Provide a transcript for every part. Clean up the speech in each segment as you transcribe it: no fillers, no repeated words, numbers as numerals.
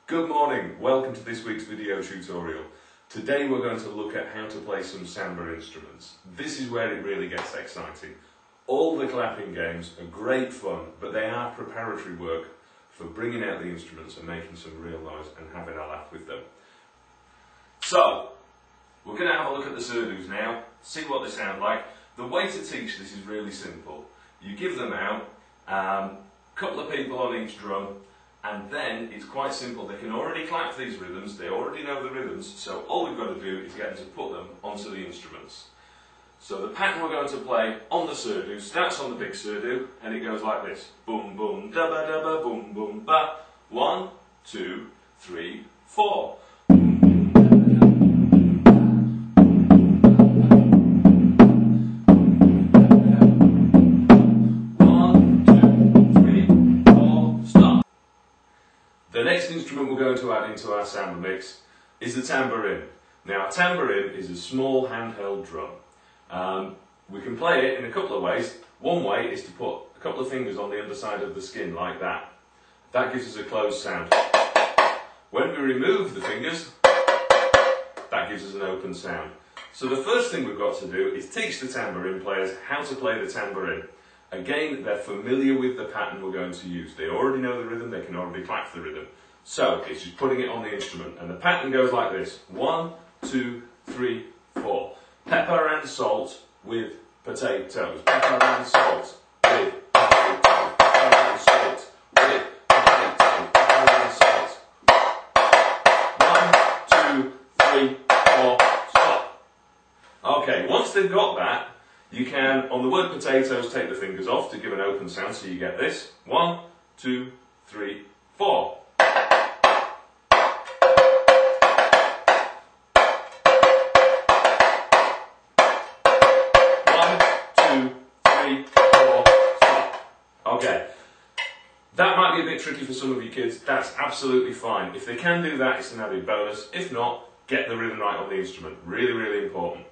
Good morning, welcome to this week's video tutorial. Today we're going to look at how to play some samba instruments. This is where it really gets exciting. All the clapping games are great fun, but they are preparatory work for bringing out the instruments and making some real noise and having a laugh with them. So, we're going to have a look at the surdus now, see what they sound like. The way to teach this is really simple. You give them out, a couple of people on each drum, and then it's quite simple. They can already clap these rhythms, they already know the rhythms, so all we've got to do is get them to put them onto the instruments. So the pattern we're going to play on the surdu starts on the big surdu, and it goes like this. Boom, boom, da ba da ba, boom, boom, ba. 1, 2, 3, 4. The next instrument we're going to add into our samba mix is the tambourine. Now, a tambourine is a small handheld drum. We can play it in a couple of ways. One way is to put a couple of fingers on the underside of the skin like that. That gives us a closed sound. When we remove the fingers, that gives us an open sound. So the first thing we've got to do is teach the tambourine players how to play the tambourine. Again, they're familiar with the pattern we're going to use. They already know the rhythm, they can already clap the rhythm. So, it's just putting it on the instrument. And the pattern goes like this. 1, 2, 3, 4. Pepper and salt with potatoes. Pepper and salt with potatoes. Pepper and salt with potatoes. Pepper and salt. 1, 2, 3, 4, stop. Okay, once they've got that, you can, on the word potatoes, take the fingers off to give an open sound, so you get this. 1, 2, 3, 4. Okay, that might be a bit tricky for some of you kids. That's absolutely fine. If they can do that, it's an added bonus. If not, get the rhythm right on the instrument. Really, really important.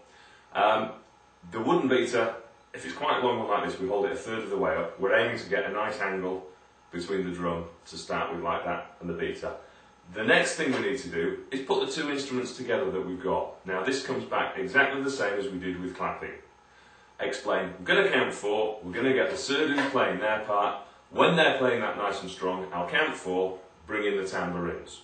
The wooden beater, if it's quite a long one like this, we hold it a third of the way up. We're aiming to get a nice angle between the drum to start with like that and the beater. The next thing we need to do is put the two instruments together that we've got. Now this comes back exactly the same as we did with clapping. Explain. We're going to count 4, we're going to get the surdus playing their part. When they're playing that nice and strong, I'll count 4, bring in the tambourines.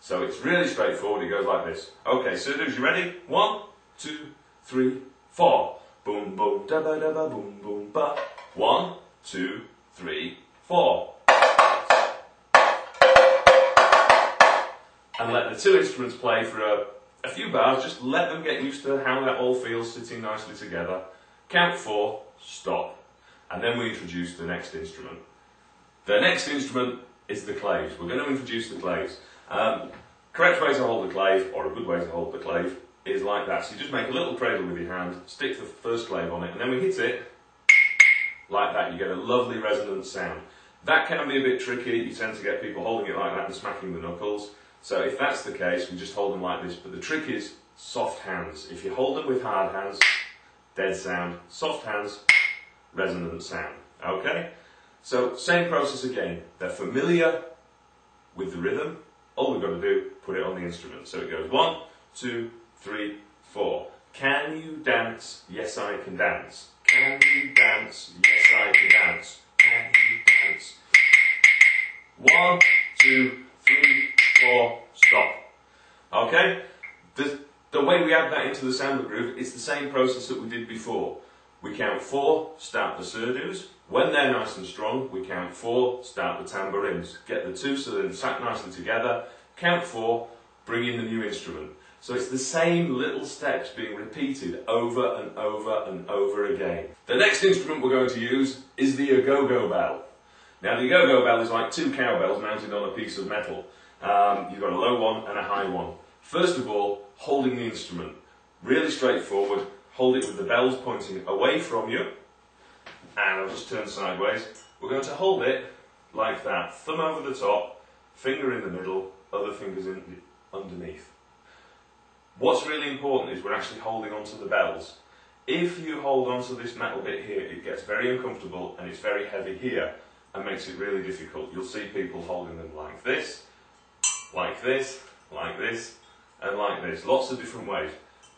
So it's really straightforward, it goes like this. Okay, surdus, you ready? 1, 2, 3, 4. Boom, boom, da ba da ba, boom, boom, ba. 1, 2, 3, 4. And let the two instruments play for a few bars, just let them get used to how that all feels sitting nicely together. Count 4, stop. And then we introduce the next instrument. The next instrument is the claves. We're going to introduce the claves. Correct way to hold the clave, or a good way to hold the clave, is like that. So you just make a little cradle with your hand, stick the first clave on it, and then we hit it like that. You get a lovely resonant sound. That can be a bit tricky. You tend to get people holding it like that and smacking the knuckles. So if that's the case, we just hold them like this. But the trick is soft hands. If you hold them with hard hands, dead sound. Soft hands, resonant sound. Okay? So same process again. They're familiar with the rhythm. All we've got to do, put it on the instrument. So it goes 1, 2, 3, 4. Can you dance? Yes, I can dance. Can you dance? Yes, I can dance. Can you dance? 1, 2, 3, 4, stop. Okay? The way we add that into the samba groove, it's the same process that we did before. We count 4, start the surdus. When they're nice and strong, we count 4, start the tambourines. Get the two so they're sat nicely together. Count 4, bring in the new instrument. So it's the same little steps being repeated over and over and over again. The next instrument we're going to use is the agogo bell. Now the agogo bell is like 2 cowbells mounted on a piece of metal. You've got a low one and a high one. First of all, holding the instrument. Really straightforward. Hold it with the bells pointing away from you. And I'll just turn sideways. We're going to hold it like that. Thumb over the top, finger in the middle, other fingers underneath. What's really important is we're actually holding onto the bells. If you hold onto this metal bit here, it gets very uncomfortable and it's very heavy here and makes it really difficult. You'll see people holding them like this, like this, and like this. Lots of different ways.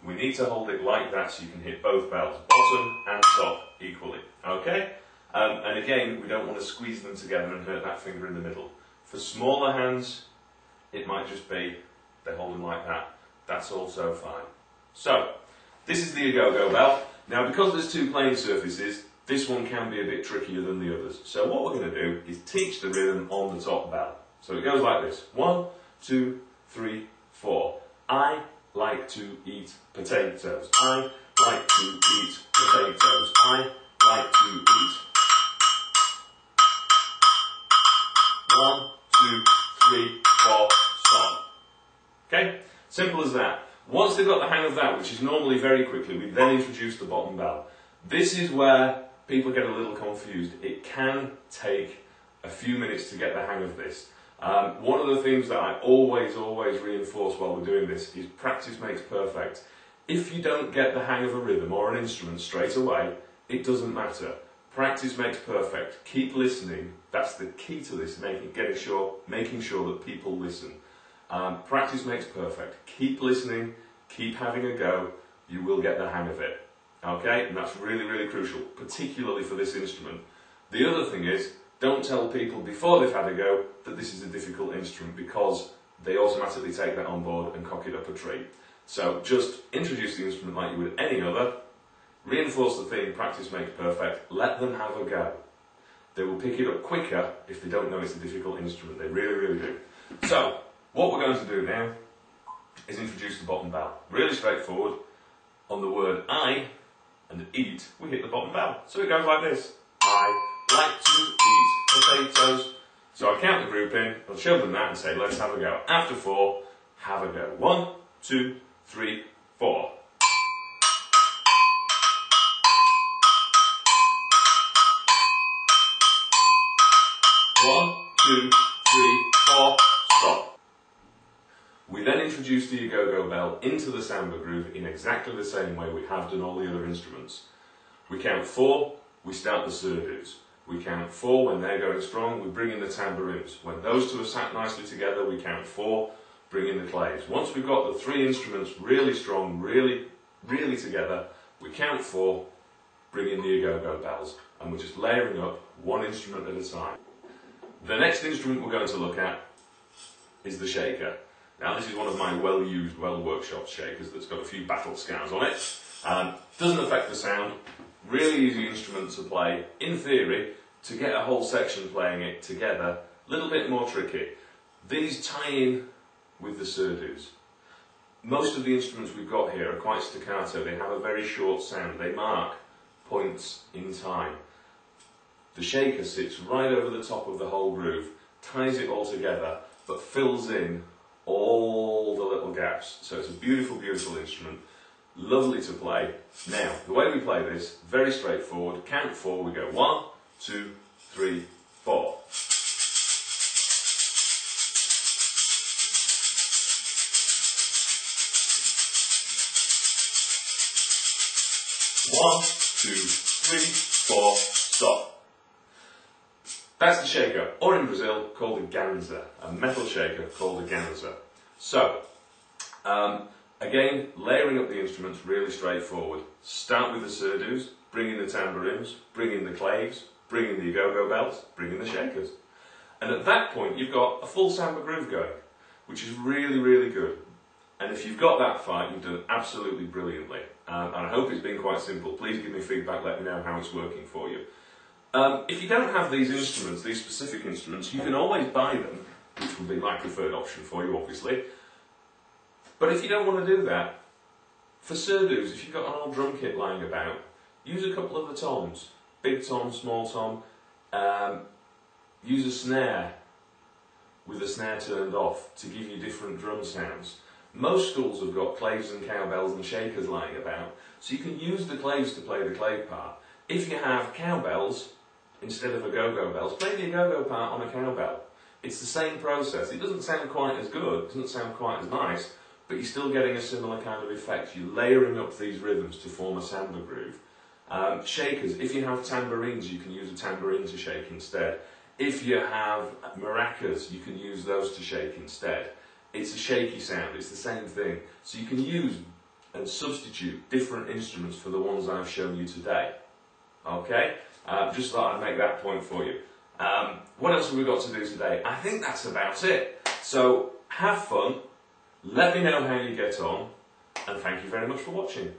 We need to hold it like that so you can hit both bells, bottom and top equally. Okay? And again, we don't want to squeeze them together and hurt that finger in the middle. For smaller hands, it might just be they hold them like that. That's also fine. So, this is the Agogo bell. Now, because there's two playing surfaces, this one can be a bit trickier than the others. So what we're going to do is teach the rhythm on the top bell. So it goes like this. 1, 2, 3, 4. I like to eat potatoes. I like to eat potatoes. I like to eat. 1, 2, 3, 4, stop. Okay? Simple as that. Once they've got the hang of that, which is normally very quickly, we then introduce the bottom bell. This is where people get a little confused. It can take a few minutes to get the hang of this. One of the things that I always reinforce while we're doing this is practice makes perfect. If you don't get the hang of a rhythm or an instrument straight away, it doesn't matter. Practice makes perfect. Keep listening. That's the key to this, making sure that people listen. Practice makes perfect. Keep listening, keep having a go, you will get the hang of it. Okay? And that's really, really crucial, particularly for this instrument. The other thing is, don't tell people before they've had a go that this is a difficult instrument, because they automatically take that on board and cock it up a tree. So just introduce the instrument like you would any other, reinforce the thing, practice makes perfect, let them have a go. They will pick it up quicker if they don't know it's a difficult instrument. They really, really do. So, what we're going to do now is introduce the bottom bell. Really straightforward. On the word I and eat, we hit the bottom bell. So it goes like this. I like to eat potatoes. So I count the group in, I'll show them that and say, let's have a go. After 4, have a go. 1, 2, 3, 4. 1, 2, 3, 4, stop. We then introduce the Agogo bell into the samba groove in exactly the same way we have done all the other instruments. We count 4, we start the surdos. We count 4 when they're going strong, we bring in the tambourines. When those two are sat nicely together, we count 4, bring in the claves. Once we've got the 3 instruments really strong, really together, we count 4, bring in the Agogo bells, and we're just layering up one instrument at a time. The next instrument we're going to look at is the shaker. Now this is one of my well-used, well-workshopped shakers that's got a few battle scars on it. Doesn't affect the sound, really easy instrument to play. In theory, to get a whole section playing it together, a little bit more tricky. These tie in with the surdos. Most of the instruments we've got here are quite staccato, they have a very short sound, they mark points in time. The shaker sits right over the top of the whole groove, ties it all together, but fills in all the little gaps. So it's a beautiful, beautiful instrument, lovely to play. Now, the way we play this, very straightforward. Count 4, we go 1, 2, 3, 4. One, 2, 3, 4, stop. That's the shaker, or in Brazil, called a ganza, a metal shaker called a ganza. So, again, layering up the instruments, really straightforward. Start with the surdos, bring in the tambourines, bring in the claves, bring in the Agogo bells, bring in the shakers. And at that point, you've got a full samba groove going, which is really, really good. And if you've got that far, you've done absolutely brilliantly. And I hope it's been quite simple. Please give me feedback, let me know how it's working for you. If you don't have these instruments, these specific instruments, you can always buy them, which would be my preferred option for you, obviously. But if you don't want to do that, for surdos, if you've got an old drum kit lying about, use a couple of the toms. Big tom, small tom. Use a snare with the snare turned off to give you different drum sounds. Most schools have got claves and cowbells and shakers lying about, so you can use the claves to play the clave part. If you have cowbells, instead of Agogo bells, play the Agogo part on a cowbell. It's the same process. It doesn't sound quite as good, doesn't sound quite as nice, but you're still getting a similar kind of effect. You're layering up these rhythms to form a samba groove. Shakers, if you have tambourines, you can use a tambourine to shake instead. If you have maracas, you can use those to shake instead. it's a shaky sound, it's the same thing. So you can use and substitute different instruments for the ones I've shown you today. Okay? Just thought I'd make that point for you. What else have we got to do today? I think that's about it. So have fun, let me know how you get on, and thank you very much for watching.